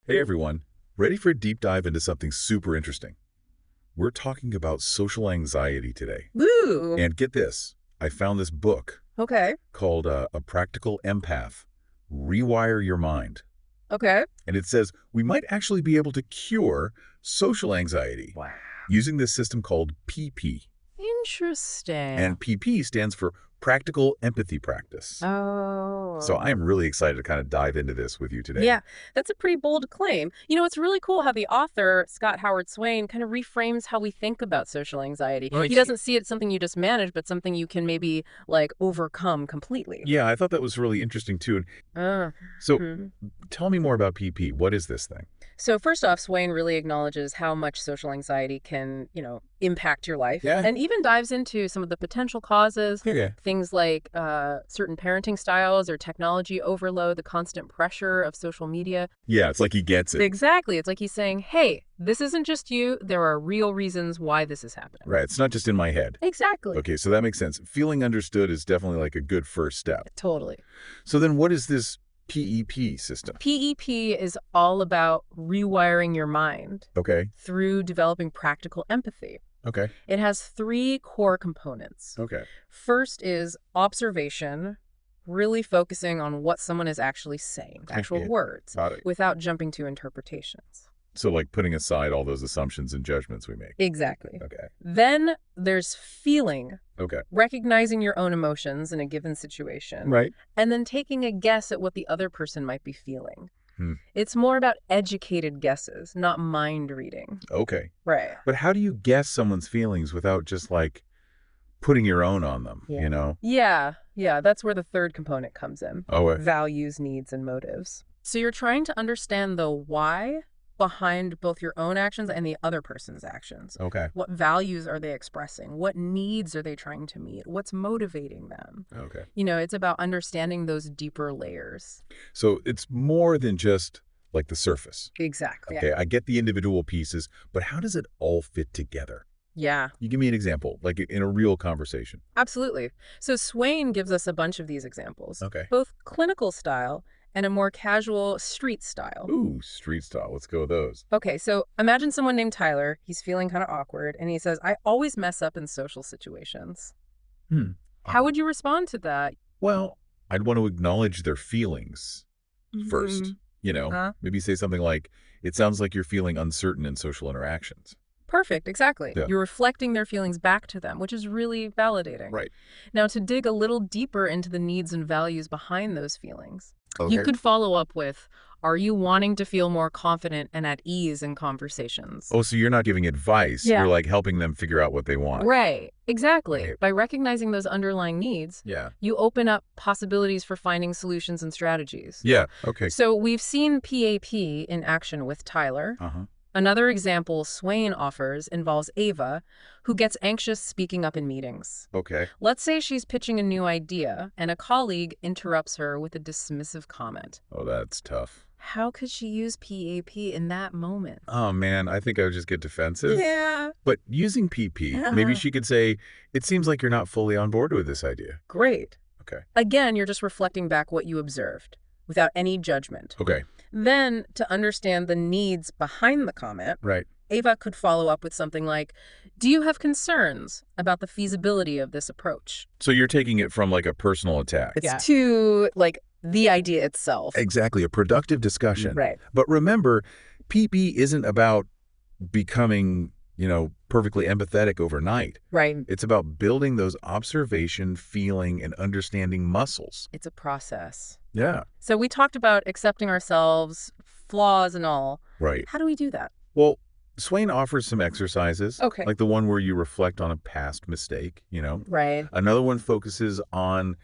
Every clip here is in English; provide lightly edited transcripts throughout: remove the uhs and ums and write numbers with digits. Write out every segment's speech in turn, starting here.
Hey everyone, ready for a deep dive into something super interesting? We're talking about social anxiety today. Woo! And get this, I found this book Okay. called A Practical EmPath, Rewire Your Mind. Okay. And it says we might actually be able to cure social anxiety Wow. using this system called PP. Interesting. And PP stands for Practical Empathy Practice. So I am really excited to kind of dive into this with you today. Yeah, that's a pretty bold claim. It's really cool how the author, Scott Howard Swain, kind of reframes how we think about social anxiety. Right. He doesn't see it as something you just manage, but something you can maybe, overcome completely. Yeah, I thought that was really interesting too. Uh, So hmm. tell me more about PP. What is this thing? So first off, Swain really acknowledges how much social anxiety can, impact your life, Yeah. and even dives into some of the potential causes, Okay. things like certain parenting styles or technology overload, the constant pressure of social media. Yeah, it's like he gets it. Exactly. It's like he's saying, hey, this isn't just you. There are real reasons why this is happening. Right, it's not just in my head. Exactly. Okay, so that makes sense. Feeling understood is definitely like a good first step. Totally. So then what is this PEP system? PEP is all about rewiring your mind Okay, through developing practical empathy. okay, It has three core components. okay. First is observation, really focusing on what someone is actually saying, the actual Yeah. words, Got it. without jumping to interpretations. So like putting aside all those assumptions and judgments we make. Exactly. Okay, Then there's feeling, okay. recognizing your own emotions in a given situation, Right. and then taking a guess at what the other person might be feeling. Hmm. It's more about educated guesses, not mind reading. Okay. Right. But how do you guess someone's feelings without just like putting your own on them, you know? Yeah, that's where the third component comes in. Oh, Values, needs, and motives. So you're trying to understand the why behind both your own actions and the other person's actions. okay, What values are they expressing? What needs are they trying to meet? What's motivating them? okay. It's about understanding those deeper layers. So it's more than just like the surface. Exactly. Okay, I get the individual pieces, but how does it all fit together? Yeah, You give me an example, like in a real conversation. absolutely. So Swain gives us a bunch of these examples, Okay. both clinical style and a more casual street style. Ooh, street style. Let's go with those. Okay, so imagine someone named Tyler. He's feeling kind of awkward, and he says, I always mess up in social situations. Hmm. How would you respond to that? Well, I'd want to acknowledge their feelings first. Mhm. You know, Uh-huh. maybe say something like, it sounds like you're feeling uncertain in social interactions. Perfect, exactly. Yeah. You're reflecting their feelings back to them, which is really validating. Right. Now, to dig a little deeper into the needs and values behind those feelings, you Okay. could follow up with, are you wanting to feel more confident and at ease in conversations? Oh, so you're not giving advice. Yeah. You're like helping them figure out what they want. Right, exactly. Okay. By recognizing those underlying needs, Yeah. you open up possibilities for finding solutions and strategies. Yeah. Okay. So we've seen PAP in action with Tyler. Uh-huh. Another example Swain offers involves Ava, who gets anxious speaking up in meetings. Okay. Let's say she's pitching a new idea, and a colleague interrupts her with a dismissive comment. Oh, that's tough. How could she use PAP in that moment? Oh, man, I think I would just get defensive. Yeah. But using PP, maybe she could say, it seems like you're not fully on board with this idea. Great. Okay. Again, you're just reflecting back what you observed, without any judgment. Okay. Then, to understand the needs behind the comment, Right. Ava could follow up with something like, do you have concerns about the feasibility of this approach? So you're taking it from like a personal attack. It's to, the idea itself. Exactly. A productive discussion. Right. But remember, PP isn't about becoming, perfectly empathetic overnight. Right. It's about building those observation, feeling, and understanding muscles. It's a process. Yeah. So we talked about accepting ourselves, flaws and all. Right. How do we do that? Well, Swain offers some exercises. Okay. Like the one where you reflect on a past mistake, Right. Another one focuses on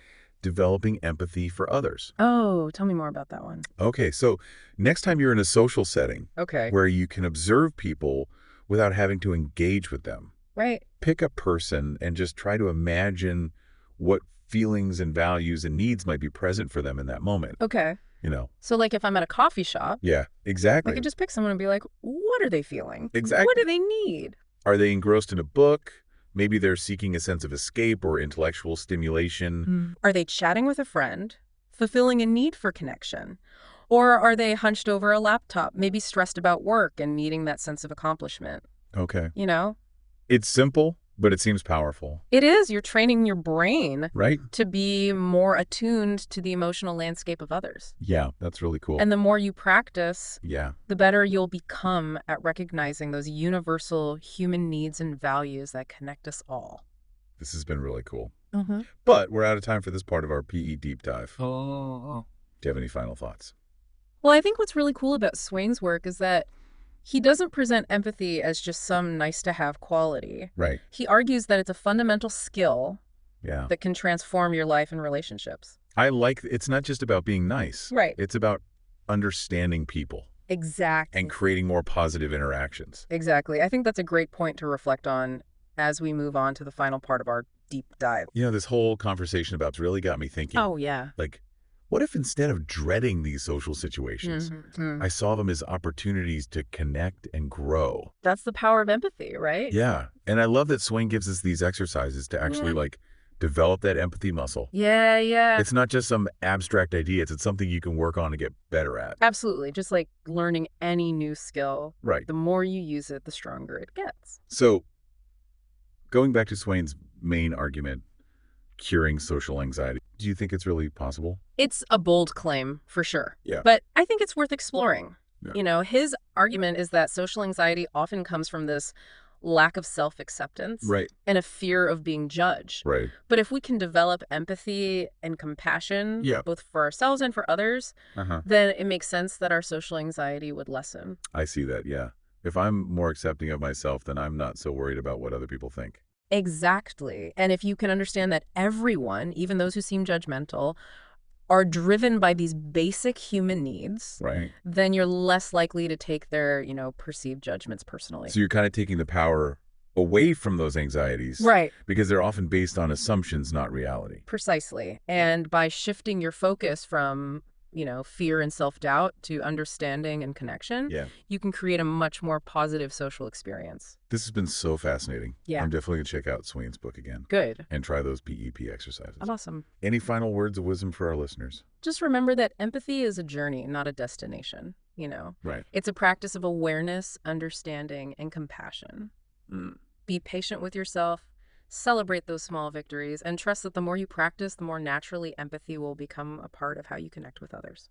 developing empathy for others. Oh, tell me more about that one. Okay, so next time you're in a social setting Okay. where you can observe people without having to engage with them, Right. pick a person and just try to imagine what feelings and values and needs might be present for them in that moment, Okay. you know? So if I'm at a coffee shop, Yeah, I exactly. could just pick someone and be like, what are they feeling? Exactly. What do they need? Are they engrossed in a book? Maybe they're seeking a sense of escape or intellectual stimulation. Are they chatting with a friend, fulfilling a need for connection? Or are they hunched over a laptop, maybe stressed about work and needing that sense of accomplishment? Okay. You know? It's simple, but it seems powerful. It is. You're training your brain Right? to be more attuned to the emotional landscape of others. Yeah, that's really cool. And the more you practice, Yeah. the better you'll become at recognizing those universal human needs and values that connect us all. This has been really cool. Mm-hmm. But we're out of time for this part of our PE deep dive. Oh. Do you have any final thoughts? Well, I think what's really cool about Swain's work is that he doesn't present empathy as just some nice-to-have quality. Right. He argues that it's a fundamental skill Yeah. that can transform your life and relationships. It's not just about being nice. Right. It's about understanding people. Exactly. And creating more positive interactions. Exactly. I think that's a great point to reflect on as we move on to the final part of our deep dive. You know, this whole conversation about really got me thinking. Oh, yeah. Like, what if instead of dreading these social situations, I saw them as opportunities to connect and grow? That's the power of empathy, right? Yeah. And I love that Swain gives us these exercises to actually, develop that empathy muscle. Yeah, yeah. It's not just some abstract idea. It's something you can work on and get better at. Absolutely. Just like learning any new skill. Right. The more you use it, the stronger it gets. So, going back to Swain's main argument, curing social anxiety, do you think it's really possible? It's a bold claim, for sure. Yeah. But I think it's worth exploring. Yeah. You know, his argument is that social anxiety often comes from this lack of self-acceptance Right. and a fear of being judged. Right. But if we can develop empathy and compassion, both for ourselves and for others, then it makes sense that our social anxiety would lessen. I see that, yeah. If I'm more accepting of myself, then I'm not so worried about what other people think. Exactly. And if you can understand that everyone, even those who seem judgmental, are driven by these basic human needs, right, then you're less likely to take their, perceived judgments personally. So you're kind of taking the power away from those anxieties. Right. Because they're often based on assumptions, not reality. Precisely. And by shifting your focus from, fear and self-doubt to understanding and connection, you can create a much more positive social experience. This has been so fascinating. Yeah. I'm definitely going to check out Swain's book again. Good. And try those PEP exercises. Awesome. Any final words of wisdom for our listeners? Just remember that empathy is a journey, not a destination, Right. It's a practice of awareness, understanding, and compassion. Be patient with yourself. Celebrate those small victories and trust that the more you practice, the more naturally empathy will become a part of how you connect with others.